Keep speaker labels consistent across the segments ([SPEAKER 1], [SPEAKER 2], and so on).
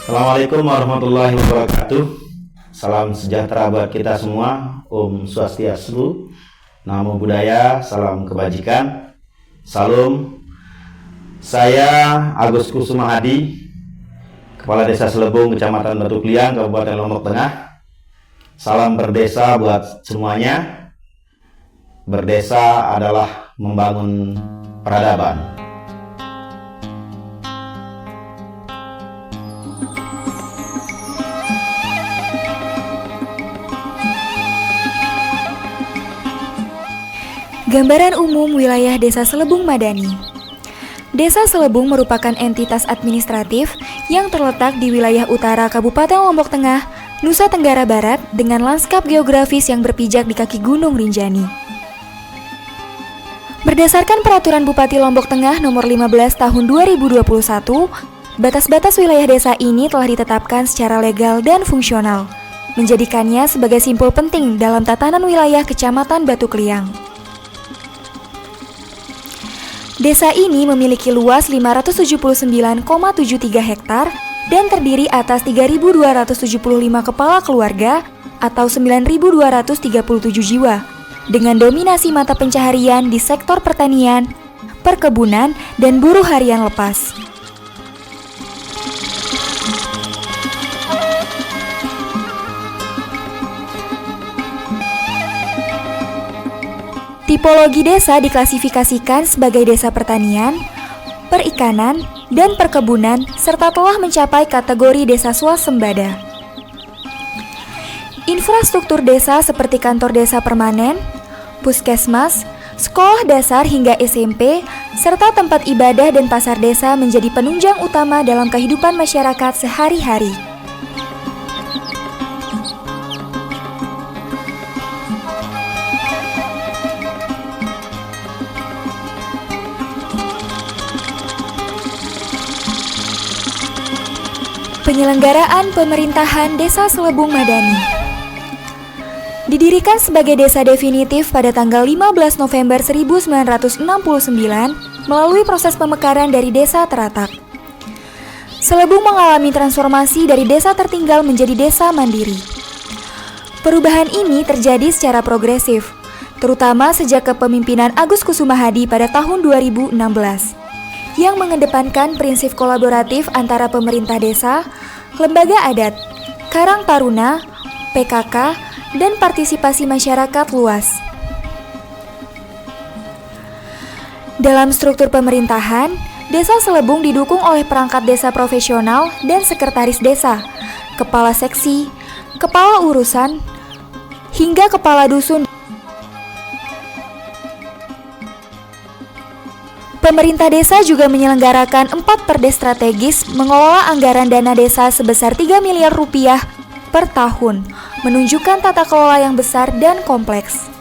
[SPEAKER 1] Assalamualaikum warahmatullahi wabarakatuh. Salam sejahtera buat kita semua. Om Swastiastu, Namo Buddhaya, salam kebajikan. Salam. Saya Agus Kusuma Hadi, Kepala Desa Selebung, Kecamatan Batu Kliang, Kabupaten Lombok Tengah. Salam berdesa buat semuanya. Berdesa adalah membangun peradaban.
[SPEAKER 2] Gambaran umum wilayah Desa Selebung Madani. Desa Selebung merupakan entitas administratif yang terletak di wilayah utara Kabupaten Lombok Tengah, Nusa Tenggara Barat dengan lanskap geografis yang berpijak di kaki Gunung Rinjani. Berdasarkan Peraturan Bupati Lombok Tengah Nomor 15 Tahun 2021, batas-batas wilayah desa ini telah ditetapkan secara legal dan fungsional, menjadikannya sebagai simpul penting dalam tatanan wilayah Kecamatan Batu Kliang. Desa ini memiliki luas 579,73 hektar dan terdiri atas 3.275 kepala keluarga atau 9.237 jiwa dengan dominasi mata pencaharian di sektor pertanian, perkebunan, dan buruh harian lepas. Tipologi desa diklasifikasikan sebagai desa pertanian, perikanan, dan perkebunan, serta telah mencapai kategori desa swasembada. Infrastruktur desa seperti kantor desa permanen, puskesmas, sekolah dasar hingga SMP, serta tempat ibadah dan pasar desa menjadi penunjang utama dalam kehidupan masyarakat sehari-hari. Penyelenggaraan Pemerintahan Desa Selebung Madani didirikan sebagai desa definitif pada tanggal 15 November 1969 melalui proses pemekaran dari desa teratak. Selebung mengalami transformasi dari desa tertinggal menjadi desa mandiri. Perubahan ini terjadi secara progresif, terutama sejak kepemimpinan Agus Kusuma Hadi pada tahun 2016. Yang mengedepankan prinsip kolaboratif antara pemerintah desa, lembaga adat, Karang Taruna, PKK, dan partisipasi masyarakat luas. Dalam struktur pemerintahan, Desa Selebung didukung oleh perangkat desa profesional dan sekretaris desa, kepala seksi, kepala urusan, hingga kepala dusun. Pemerintah desa juga menyelenggarakan 4 perdes strategis mengelola anggaran dana desa sebesar 3 miliar rupiah per tahun, menunjukkan tata kelola yang besar dan kompleks.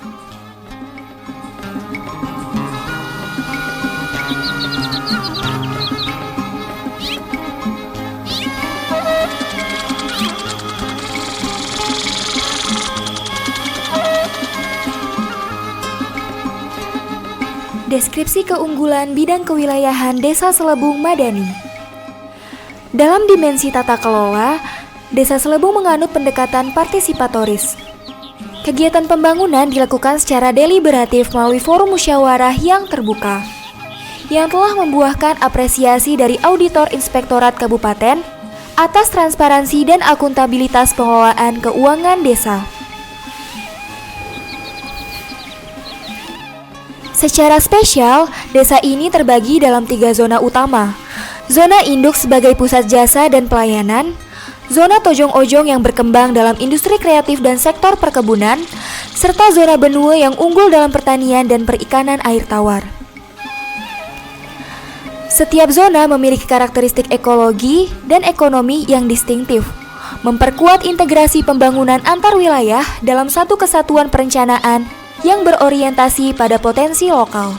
[SPEAKER 2] Deskripsi keunggulan bidang kewilayahan Desa Selebung Madani. Dalam dimensi tata kelola, Desa Selebung menganut pendekatan partisipatoris. Kegiatan pembangunan dilakukan secara deliberatif melalui forum musyawarah yang terbuka, yang telah membuahkan apresiasi dari Auditor Inspektorat Kabupaten atas transparansi dan akuntabilitas pengelolaan keuangan desa. Secara spesial, desa ini terbagi dalam 3 zona utama. Zona induk sebagai pusat jasa dan pelayanan, zona tojong-ojong yang berkembang dalam industri kreatif dan sektor perkebunan, serta zona benua yang unggul dalam pertanian dan perikanan air tawar. Setiap zona memiliki karakteristik ekologi dan ekonomi yang distintif, memperkuat integrasi pembangunan antar wilayah dalam satu kesatuan perencanaan yang berorientasi pada potensi lokal.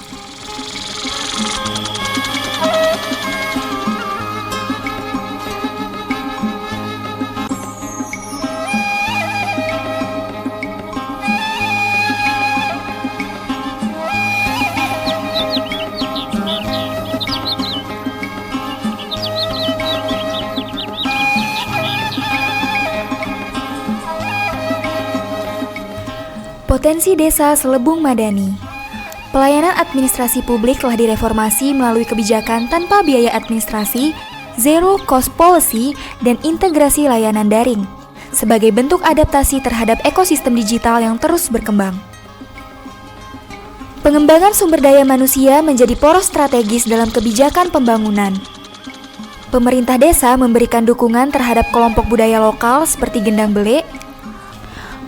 [SPEAKER 2] Potensi Desa Selebung Madani. Pelayanan administrasi publik telah direformasi melalui kebijakan tanpa biaya administrasi, zero cost policy, dan integrasi layanan daring, sebagai bentuk adaptasi terhadap ekosistem digital yang terus berkembang. Pengembangan sumber daya manusia menjadi poros strategis dalam kebijakan pembangunan. Pemerintah desa memberikan dukungan terhadap kelompok budaya lokal seperti Gendang Bele,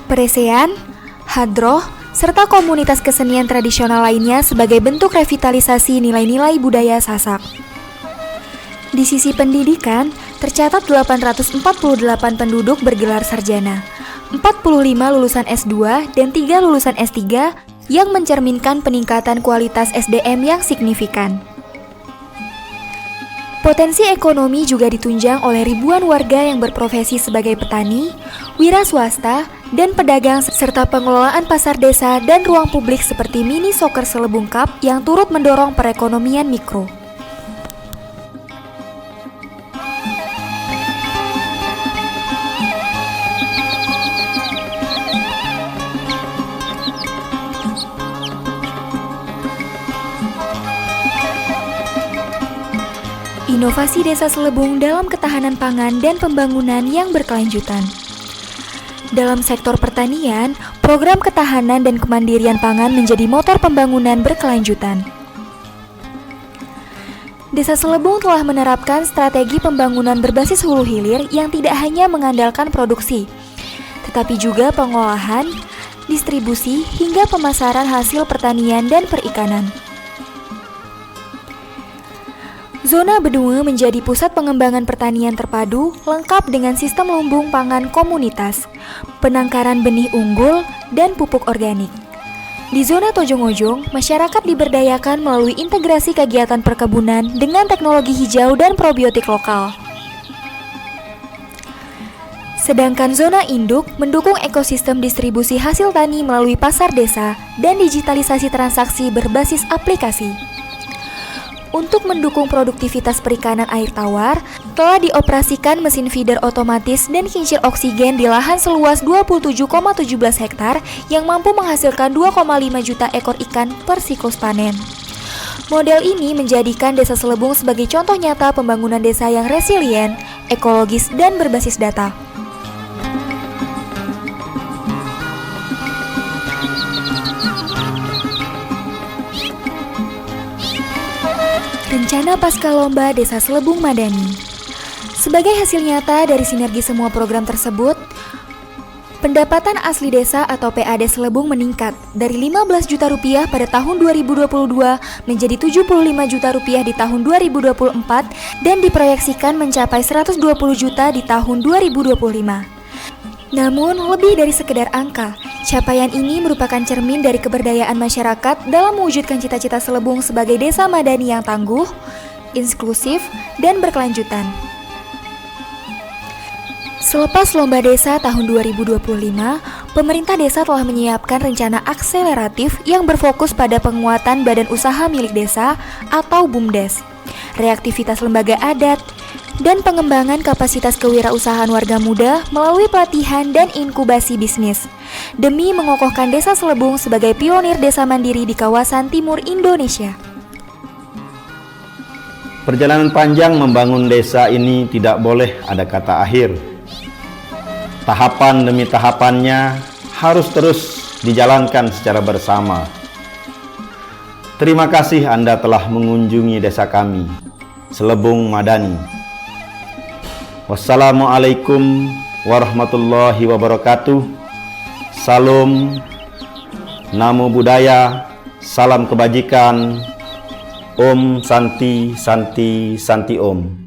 [SPEAKER 2] Peresean, Hadroh, serta komunitas kesenian tradisional lainnya sebagai bentuk revitalisasi nilai-nilai budaya Sasak. Di sisi pendidikan, tercatat 848 penduduk bergelar sarjana, 45 lulusan S2 dan 3 lulusan S3 yang mencerminkan peningkatan kualitas SDM yang signifikan. Potensi ekonomi juga ditunjang oleh ribuan warga yang berprofesi sebagai petani, wira swasta, dan pedagang serta pengelolaan pasar desa dan ruang publik seperti mini soccer Selebung Cup yang turut mendorong perekonomian mikro. Inovasi Desa Selebung dalam ketahanan pangan dan pembangunan yang berkelanjutan. Dalam sektor pertanian, program ketahanan dan kemandirian pangan menjadi motor pembangunan berkelanjutan. Desa Selebung telah menerapkan strategi pembangunan berbasis hulu hilir yang tidak hanya mengandalkan produksi, tetapi juga pengolahan, distribusi, hingga pemasaran hasil pertanian dan perikanan. Zona Bedunge menjadi pusat pengembangan pertanian terpadu lengkap dengan sistem lumbung pangan komunitas, penangkaran benih unggul, dan pupuk organik. Di zona Tojong-Ojong, masyarakat diberdayakan melalui integrasi kegiatan perkebunan dengan teknologi hijau dan probiotik lokal. Sedangkan zona induk mendukung ekosistem distribusi hasil tani melalui pasar desa dan digitalisasi transaksi berbasis aplikasi. Untuk mendukung produktivitas perikanan air tawar, telah dioperasikan mesin feeder otomatis dan kincir oksigen di lahan seluas 27,17 hektar yang mampu menghasilkan 2,5 juta ekor ikan per siklus panen. Model ini menjadikan Desa Selebung sebagai contoh nyata pembangunan desa yang resilient, ekologis, dan berbasis data. Rencana Pasca Lomba Desa Selebung Madani. Sebagai hasil nyata dari sinergi semua program tersebut, pendapatan asli desa atau PAD Selebung meningkat dari 15 juta rupiah pada tahun 2022 menjadi 75 juta rupiah di tahun 2024 dan diproyeksikan mencapai 120 juta di tahun 2025. Namun, lebih dari sekedar angka, capaian ini merupakan cermin dari keberdayaan masyarakat dalam mewujudkan cita-cita Selebung sebagai desa madani yang tangguh, inklusif, dan berkelanjutan. Selepas Lomba Desa tahun 2025, pemerintah desa telah menyiapkan rencana akseleratif yang berfokus pada penguatan badan usaha milik desa atau BUMDes, reaktivitas lembaga adat, dan pengembangan kapasitas kewirausahaan warga muda melalui pelatihan dan inkubasi bisnis, demi mengokohkan Desa Selebung sebagai pionir desa mandiri di kawasan timur Indonesia.
[SPEAKER 1] Perjalanan panjang membangun desa ini tidak boleh ada kata akhir. Tahapan demi tahapannya harus terus dijalankan secara bersama. Terima kasih Anda telah mengunjungi desa kami, Selebung Madani. Wassalamualaikum warahmatullahi wabarakatuh. Salam, namo buddhaya, salam kebajikan. Om Santi Santi Santi Om.